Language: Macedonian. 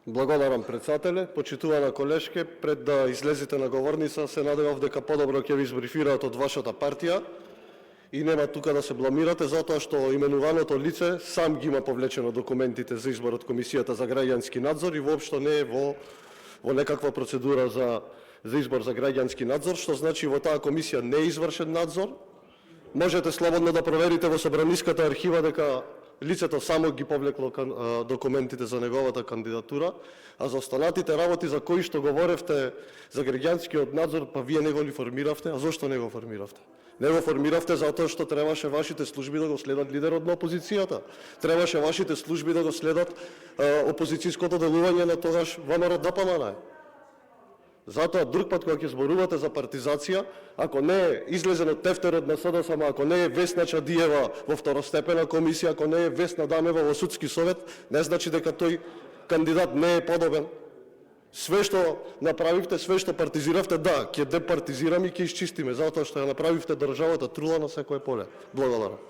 Благодарам, председателе. Почитувана колешке, пред да излезете на говорница, се надевав дека подобро ќе ви избрифираат од вашата партија и нема тука да се бламирате, затоа што именуваното лице сам ги има повлечено документите за избор од Комисијата за граѓански надзор и воопшто не е во некаква процедура за избор за граѓански надзор, што значи во таа комисија не е извршен надзор. Можете слободно да проверите во Собраниската архива дека лицето само ги повлекло документите за неговата кандидатура, а за останатите работи за кои што говоревте за граѓанскиот надзор, па вие не го ли формиравте, а зошто не го формиравте? Не го формиравте затоа што требаше вашите служби да го следат лидерот на опозицијата. Требаше вашите служби да го следат опозицијското делување на тогаш ВМРО ДПМН. Затоа друг пат кога ќе зборувате за партизација, ако не е излезен од тефтерот на СДСМ, ако не е Весна Чадиева во второстепена комисија, ако не е Весна Дамева во судски совет, не значи дека тој кандидат не е подобен. Све што направивте, све што партизиравте, да, ќе департизираме и ќе исчистиме, затоа што ја направивте државата трула на секое поле. Благодарам.